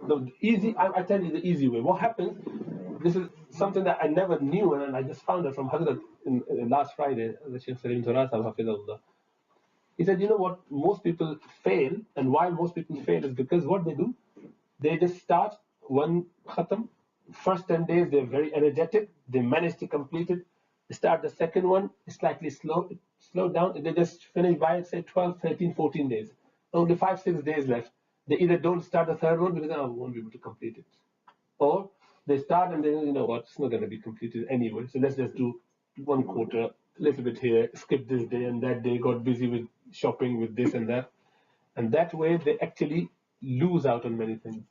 The easy, I tell you the easy way. What happens, this is something that I never knew and I just found it from Hazrat in last Friday, the Shaykh Salim Turasa Hafizahullah. He said, you know what, most people fail, and why most people fail is because what they do, they just start 1 khatam, first 10 days they're very energetic, they manage to complete it, they start the second one, slightly slow down, they just finish by it, say 12, 13, 14 days. Only 5, 6 days left. They either don't start the third one because I won't be able to complete it. Or They start and then, you know what, it's not going to be completed anyway. So let's just do 1/4, a little bit here, skip this day and that day, got busy with shopping, with this and that. And that way they actually lose out on many things.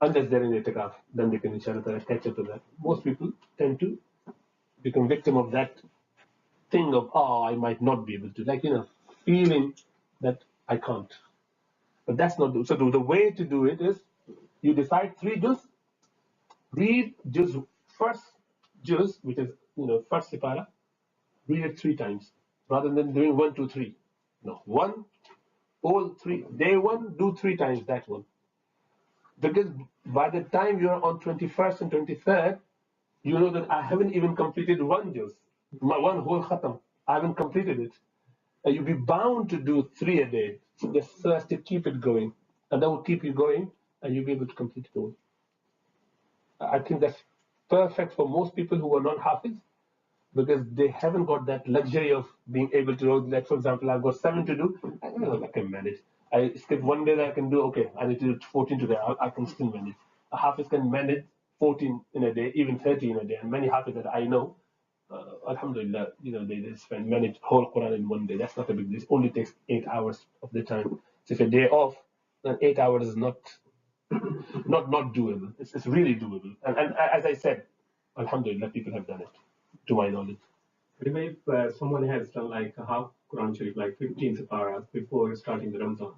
Unless they're in itikaf, then they can inshallah catch up to that. Most people tend to become victim of that thing of, oh, I might not be able to, like, feeling that I can't. But that's not, so the way to do it is, you decide 3 juz, read juz, first juz, which is, first sipara, read it 3 times, rather than doing 1, 2, 3. No, 1, all 3, day 1, do 3 times that one. Because by the time you're on 21st and 23rd, you know that I haven't even completed 1 juz, one whole khatam. I haven't completed it. And you'll be bound to do 3 a day. So just has to keep it going. And that will keep you going, and you'll be able to complete it all. I think that's perfect for most people who are not hafiz, because they haven't got that luxury of being able to, like, for example, I've got 7 to do, I don't know, I can manage. I skip 1 day that I can do, okay, I need to do 14 today, I can still manage. A hafiz can manage 14 in a day, even 30 in a day, and many hafiz that I know, alhamdulillah, they spend manage whole Quran in 1 day. That's not a big deal. It only takes 8 hours of the time. So if a day off, then 8 hours is not doable. It's really doable. And as I said, alhamdulillah, people have done it, to my knowledge. But if someone has done like a half Quran Sharif, like 15 paras before starting the Ramadan,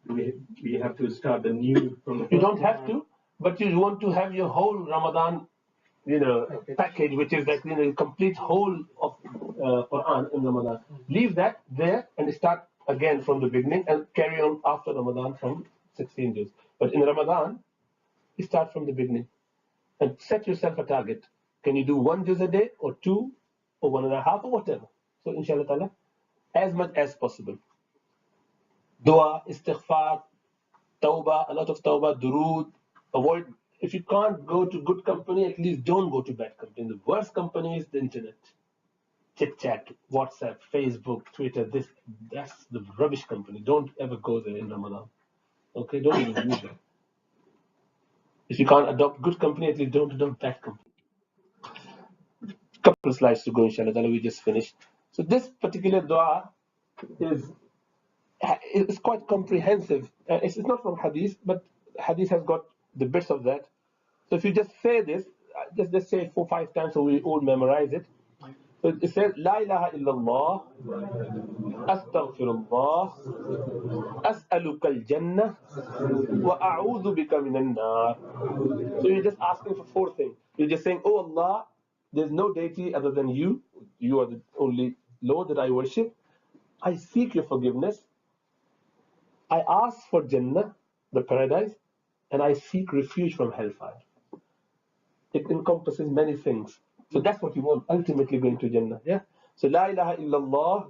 we have to start the new from the. You don't have to, but you want to have your whole Ramadan, package, which is like, complete whole of Quran in Ramadan. Leave that there and start again from the beginning and carry on after Ramadan from 16 days. But in Ramadan, you start from the beginning and set yourself a target. Can you do 1 juz a day, or 2, or 1.5, or whatever? So inshallah ta'ala, as much as possible. Dua, istighfar, tawbah, a lot of tawbah, durood. Avoid, if you can't go to good company, at least don't go to bad company. The worst company is the internet. Chit chat, WhatsApp, Facebook, Twitter, that's the rubbish company. Don't ever go there in Ramadan. Okay, don't even use that. If you can't adopt good company, at least don't adopt bad company. Couple of slides to go, inshallah. We just finished. So this particular dua is quite comprehensive. It's not from hadith, but hadith has got the bits of that. So if you just say this, just say it 4 or 5 times so we all memorize it. So it says, La ilaha illallah, astaghfirullah, as'aluka al-jannah, wa a'udhu bika minan nar. So you're just asking for 4 things. You're just saying, oh Allah, there's no deity other than you. You are the only Lord that I worship. I seek your forgiveness. I ask for Jannah, the paradise, and I seek refuge from hellfire. It encompasses many things. So that's what you want, ultimately going to Jannah. Yeah. So La ilaha illallah,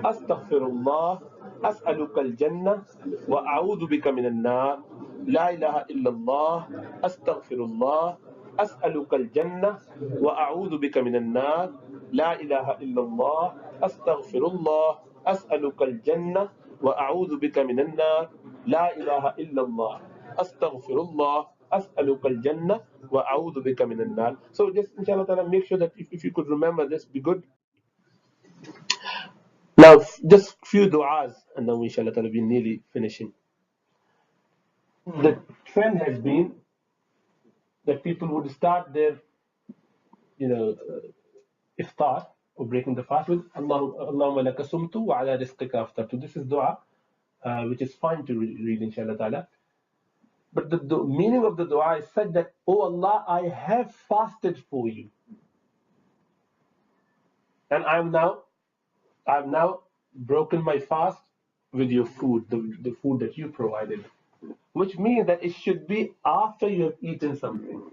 astaghfirullah, as'aluka al-jannah, wa a'udhu bika minan nar. La ilaha illallah, astaghfirullah, as'aluka al-jannah, wa a'udhu bika minan nar. La ilaha illallah, astaghfirullah, as'aluka al-jannah, wa a'udhu bika minan nar. La ilaha illallah, astaghfirullah, as'aluka al-jannah, wa a'udhu bika minan nar. So just inshallah ta'ala, make sure that if you could remember this, be good. Now, just few du'as, and then inshallah ta'ala be nearly finishing. The trend has been that people would start their, iftar, or breaking the fast, with Allahumma laka sumtu wa ala rizqika aftartu. This is dua, which is fine to read, inshallah ta'ala. But the meaning of the dua is said that, oh Allah, I have fasted for you. And I've now broken my fast with your food, the food that you provided. Which means that it should be after you have eaten something.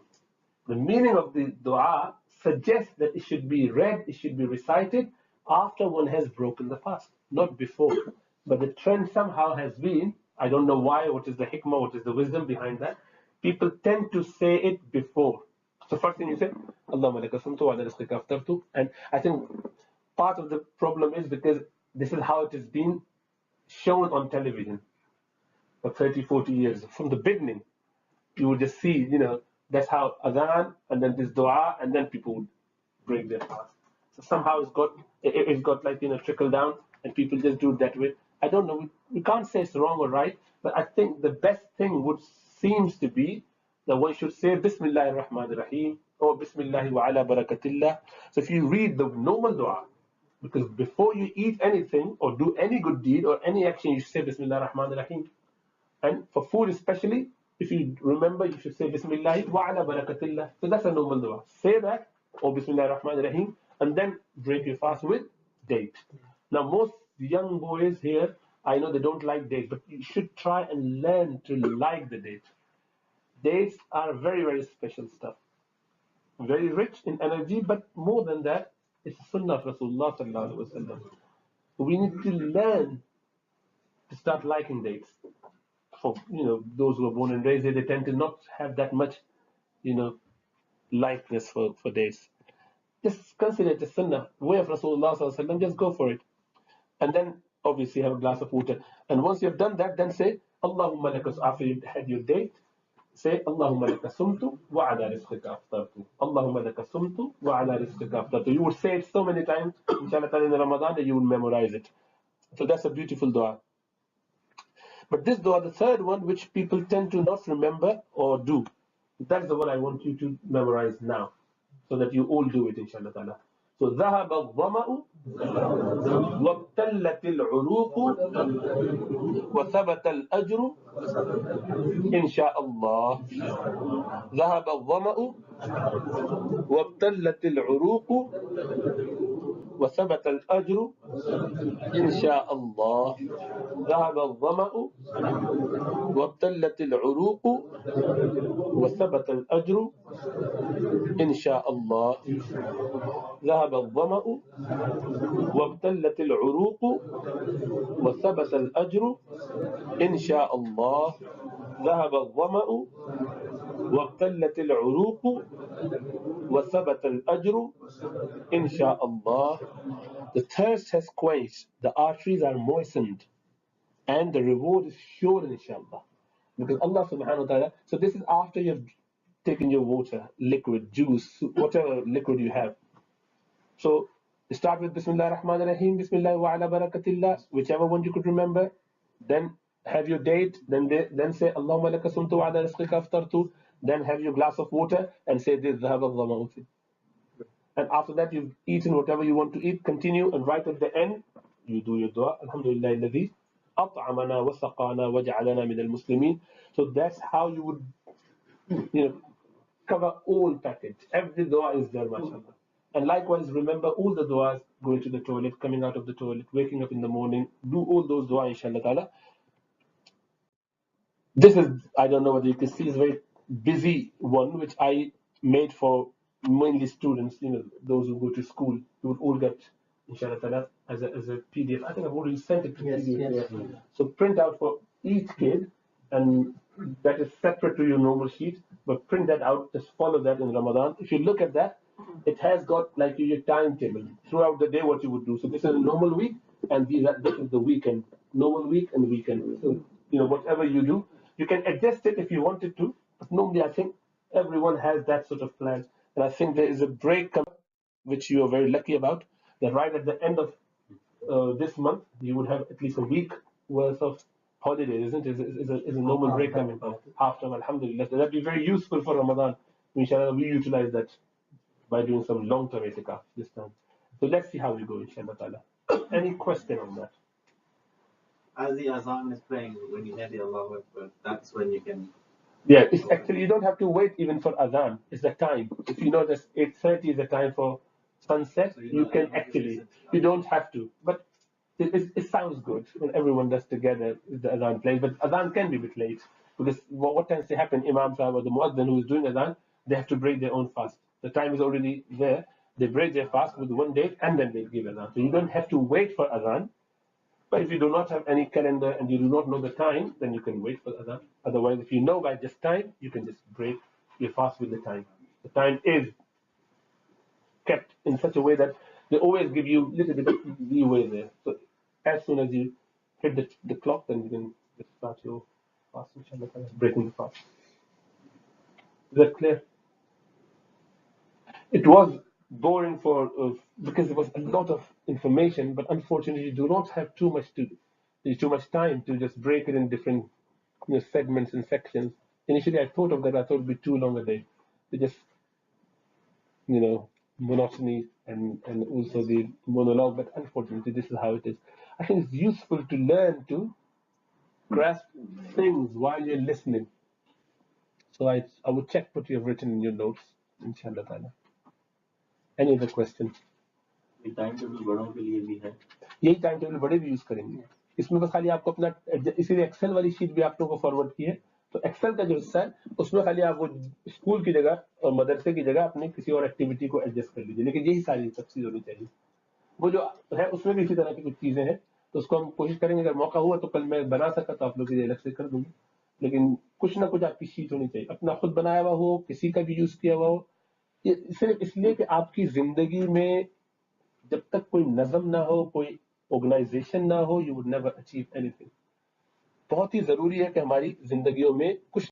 The meaning of the dua suggests that it should be read, it should be recited after one has broken the fast, not before. But the trend somehow has been, I don't know why, what is the hikmah, what is the wisdom behind that? People tend to say it before. So first thing you say, Allahumma laka sumtu wa ala rizqika aftartu. And I think part of the problem is because this is how it has been shown on television for 30, 40 years. From the beginning, you would just see, That's how adhan and then this dua and then people would break their fast. So somehow it's got like trickle down and people just do it that way. I don't know. We can't say it's wrong or right, but I think the best thing would seems to be that one should say Bismillah ar-Rahman ar-Rahim or Bismillah wa ala barakatillah. So if you read the normal dua, because before you eat anything or do any good deed or any action, you say Bismillah ar-Rahman ar-Rahim. And for food especially, if you remember, you should say Bismillah wa ala barakatillah. So that's a normal dua. Say that or Bismillah ar-Rahman ar-Rahim and then break your fast with date. Now most young boys here, I know they don't like dates, but you should try and learn to like the date. Dates are very, very special stuff. Very rich in energy, but more than that, it's sunnah of Rasulullah sallallahu alaihi wasallam. We need to learn to start liking dates. For those who are born and raised, they tend to not have that much, likeness for dates. Just consider it a sunnah, way of Rasulullah sallallahu alaihi wasallam. Just go for it, and then obviously have a glass of water. And once you've done that, then say Allahumma lakas. After you've had your date, say Allahumma laka sumtu wa ala rizqika aftartu. Allahumma laka sumtu wa ala rizqika aftartu. You would say it so many times, inshallah, in Ramadan, that you will memorize it. So that's a beautiful dua. But this dua, the third one, which people tend to not remember or do, that's the one I want you to memorize now, so that you all do it, inshallah ta'ala. So ذهب الظمأ وابتلت العروق وثبت الأجر إن شاء الله. ذهب الظمأ وابتلت العروق وثبت الأجر إن شاء الله. ذهب الظمأ وابتلت العروق وثبت الأجر إن شاء الله. ذهب الظمأ وابتلت العروق وثبت الأجر إن شاء الله. ذهب الظمأ وابتلت العروق وثبت الأجر إن شاء الله. The thirst has quenched, the arteries are moistened, and the reward is sure, inshallah. Because Allah subhanahu wa ta'ala, so this is after you've taken your water, liquid, juice, whatever liquid you have. So start with Bismillah ar-Rahman ar-Rahim, Bismillah wa ala barakatillah, whichever one you could remember. Then have your date, then say Allahumma laka sumtu wa ala rizqika aftartu. Then have your glass of water and say this dhahaba al-dhama'u. And after that, you've eaten whatever you want to eat. Continue, and right at the end, you do your dua. Alhamdulillah alladhi at'amana wa saqana wa ja'alana min al-muslimin. So that's how you would, cover all package. Every dua is there, mashallah. And likewise, remember all the duas: going to the toilet, coming out of the toilet, waking up in the morning. Do all those dua, inshallah ta'ala. This is, I don't know whether you can see, is a very busy one, which I made for mainly students, those who go to school. You would all get, inshallah ta'ala, as a PDF. I think I've already sent it to PDF. Yes. So print out for each kid, and that is separate to your normal sheet, but print that out, just follow that in Ramadan. If you look at that, it has got like your timetable throughout the day, what you would do. So this is a normal week, and this is the weekend, normal week and weekend. So, whatever you do, you can adjust it if you wanted to, but normally I think everyone has that sort of plan. And I think there is a break which you are very lucky about, that right at the end of this month, you would have at least a week worth of holidays, isn't it? Is a normal break coming after, alhamdulillah. So that'd be very useful for Ramadan. Inshallah, we utilize that by doing some long-term itikaf this time. So let's see how we go, inshallah ta'ala. Any question on that? As the azan is playing, when you hear the Allahu Akbar, that's when you can. Yeah, it's actually, you don't have to wait even for adhan. It's the time. If you know that 8:30 is the time for sunset, so you can actually, you don't have to. But it sounds good when everyone does together, the adhan plays. But adhan can be a bit late, because what tends to happen, Imam Sahib or the Muazzin who is doing adhan, they have to break their own fast. The time is already there. They break their fast with one date and then they give adhan. So you don't have to wait for adhan. But if you do not have any calendar and you do not know the time, then you can wait for adhan. Otherwise, if you know by this time, you can just break your fast with the time. The time is kept in such a way that they always give you a little bit of leeway there. So as soon as you hit the clock, then you can just start your fast, inshallah, breaking the fast. Is that clear? It was boring for because there was a lot of information, but unfortunately, you do not have too much time to just break it in different segments and sections. Initially, I thought of that. I thought it'd be too long a day. To just monotony and also the monologue. But unfortunately, this is how it is. I think it's useful to learn to grasp things while you're listening. So I would check what you have written in your notes, inshallah ta'ala. Any other question? Time table बड़ों के लिए भी है यही time table बड़े भी use करेंगे इसमें बस खाली आपको अपना इसीलिए एक्सेल वाली शीट भी आप लोगों को फॉरवर्ड की है तो एक्सेल का जो हिस्सा है उसमें खाली आप वो स्कूल की जगह और मदरसे की जगह अपनी किसी और एक्टिविटी को एडजस्ट कर लीजिए लेकिन यही सारी सब चीज होनी चाहिए वो जो है उसमें भी इसी तरह की कुछ चीजें हैं तो उसको हम कोशिश करेंगे अगर मौका हुआ तो कल मैं बना सका तो आप लोग के लिए अलग से कर दूंगा लेकिन कुछ ना कुछ आपकी शीट होनी चाहिए अपना खुद बनाया हुआ हो किसी का भी यूज किया हुआ हो ये सिर्फ इसलिए कि आपकी जिंदगी में जब तक कोई नज़म ना हो कोई ऑर्गेनाइजेशन ना हो you would never achieve anything बहुत ही जरूरी है कि हमारी जिंदगियों में कुछ